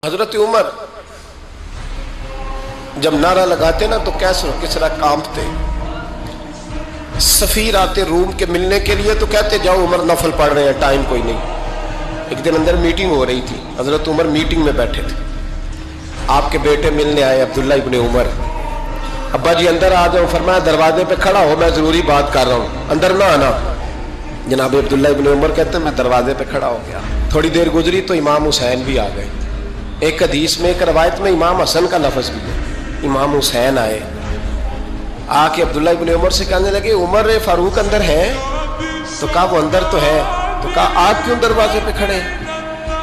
حضرت عمر جب نعرہ لگاتے نا تو کس طرح کانپتے. سفیر آتے روم کے ملنے کے لیے تو کہتے جاؤ عمر نفل پڑھ رہے ہیں، ٹائم کوئی نہیں. ایک دن اندر میٹنگ ہو رہی تھی، حضرت عمر میٹنگ میں بیٹھے تھے. آپ کے بیٹے ملنے آئے عبداللہ ابن عمر. ابا جی اندر آ جاؤ. فرمایا دروازے پہ کھڑا ہو، میں ضروری بات کر رہا ہوں، اندر نہ آنا. جناب عبداللہ ابن عمر کہتے ہیں میں دروازے پہ کھڑا ہو گیا. تھوڑی دیر گزری تو امام حسین بھی آ گئے. ایک حدیث میں ایک روایت میں امام حسن کا لفظ بھی ہے. امام حسین آئے، آ کے عبداللہ ابن عمر سے کہنے لگے عمر فاروق اندر ہے؟ تو کہا وہ اندر تو ہے. تو کہا آپ کیوں دروازے پہ کھڑے؟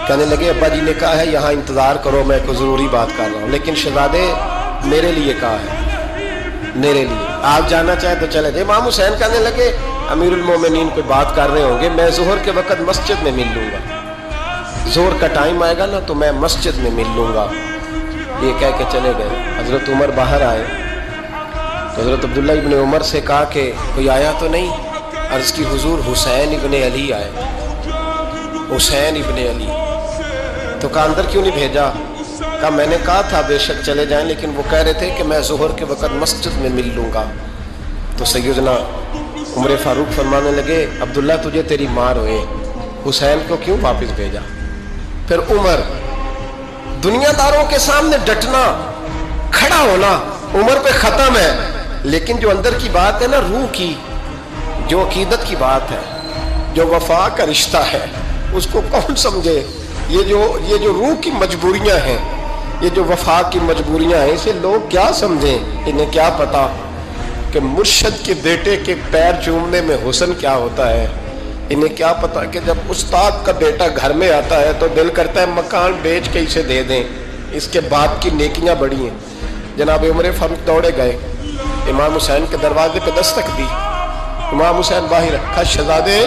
کہنے لگے ابا جی نے کہا ہے یہاں انتظار کرو، میں کوئی ضروری بات کر رہا ہوں، لیکن شہزادے میرے لیے کہا ہے، میرے لیے آپ جانا چاہیں تو چلے جائیں. امام حسین کہنے لگے امیر المومنین کوئی بات کر رہے ہوں گے، میں ظہر کے وقت مسجد میں مل لوں گا، ظہر کا ٹائم آئے گا نا تو میں مسجد میں مل لوں گا. یہ کہہ کے چلے گئے. حضرت عمر باہر آئے تو حضرت عبداللہ ابن عمر سے کہا کہ کوئی آیا تو نہیں؟ عرض کی حضور حسین ابن علی آئے. حسین ابن علی. تو کہا اندر کیوں نہیں بھیجا؟ کہا میں نے کہا تھا بے شک چلے جائیں، لیکن وہ کہہ رہے تھے کہ میں ظہر کے وقت مسجد میں مل لوں گا. تو سیدنا عمر فاروق فرمانے لگے عبداللہ تجھے تیری مار ہوئے، حسین کو کیوں واپس بھیجا؟ پھر عمر دنیا داروں کے سامنے ڈٹنا، کھڑا ہونا عمر پہ ختم ہے، لیکن جو اندر کی بات ہے نا، روح کی، جو عقیدت کی بات ہے، جو وفا کا رشتہ ہے، اس کو کون سمجھے؟ یہ جو روح کی مجبوریاں ہیں، یہ جو وفا کی مجبوریاں ہیں، اسے لوگ کیا سمجھیں؟ انہیں کیا پتا کہ مرشد کے بیٹے کے پیر چومنے میں حسن کیا ہوتا ہے؟ انہیں کیا پتا کہ جب استاد کا بیٹا گھر میں آتا ہے تو دل کرتا ہے مکان بیچ کے اسے دے دیں، اس کے باپ کی نیکیاں بڑی ہیں. جناب عمر فاروق دوڑے گئے، امام حسین کے دروازے پہ دستک دی. امام حسین باہر رکھا. شہزادے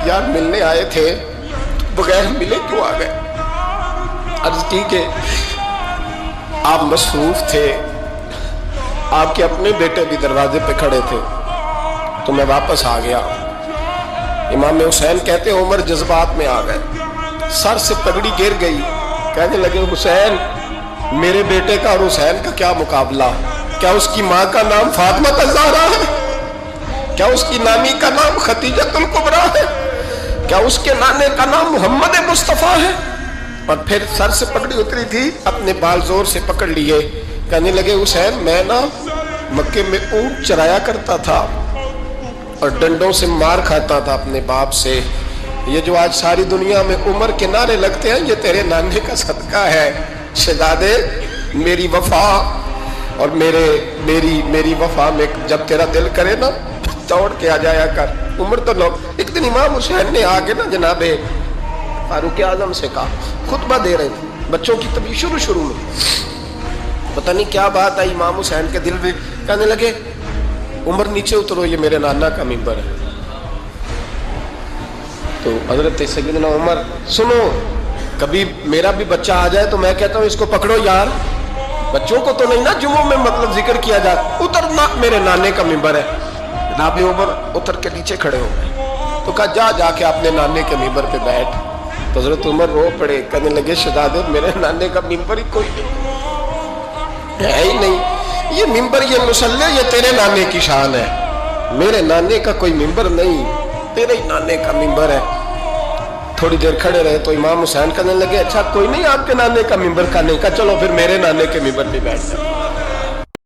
یار ملنے آئے تھے، بغیر ملے کیوں آ گئے؟ عرض کی کہ آپ مصروف تھے، آپ کے اپنے بیٹے بھی دروازے پہ کھڑے تھے تو میں واپس آ گیا. امام حسین کہتے ہیں عمر جذبات میں آ گئے، سر سے پگڑی گر گئی. کہنے لگے حسین میرے بیٹے کا اور حسین کا کیا مقابلہ؟ کیا اس کی ماں کا نام فاطمہ الزہرا ہے؟ کیا اس کی نانی کا نام خدیجہ الکبریٰ ہے؟ کیا اس کے نانے کا نام محمد مصطفیٰ ہے؟ اور پھر سر سے پگڑی اتری تھی، اپنے بال زور سے پکڑ لیے. کہنے لگے حسین میں نا مکے میں اونٹ چرایا کرتا تھا اور ڈنڈوں سے مار کھاتا تھا اپنے باپ سے. یہ جو آج ساری دنیا میں عمر کے نعرے لگتے ہیں، یہ تیرے نانے کا صدقہ ہے. شہزادے میری وفا اور میری وفا میں جب تیرا دل کرے نا دوڑ کے آ جایا کر. عمر تو لوگ ایک دن امام حسین نے آگے نا جناب فاروق اعظم سے کہا، خطبہ دے رہے تھے بچوں کی طبیعت شروع میں، پتہ نہیں کیا بات آئی امام حسین کے دل میں. کہنے لگے عمر نیچے اترو، یہ میرے نانا کا ممبر ہے. تو حضرت سیدنا عمر سنو، کبھی میرا بھی بچہ آ جائے تو میں کہتا ہوں اس کو پکڑو یار، بچوں کو تو نہیں نا جمعوں میں مطلب ذکر کیا جاتا، اترنا میرے نانے کا ممبر ہے. جناب عمر اتر کے نیچے کھڑے ہو گئے. تو کہا جا کے اپنے نانے کے ممبر پہ بیٹھ. تو حضرت عمر رو پڑے. کہنے لگے شہزادے میرے نانے کا ممبر ہی کوئی نہیں ہے ہی نہیں. یہ ممبر، یہ مصلی، یہ تیرے نانے کی شان ہے. میرے نانے کا کوئی ممبر نہیں، تیرے ہی نانے کا ممبر ہے. تھوڑی دیر کھڑے رہے تو امام حسین کہنے لگے اچھا کوئی نہیں آپ کے نانے کا ممبر کا نہیں؟ کہا چلو پھر میرے نانے کے ممبر پہ بیٹھ جاؤ.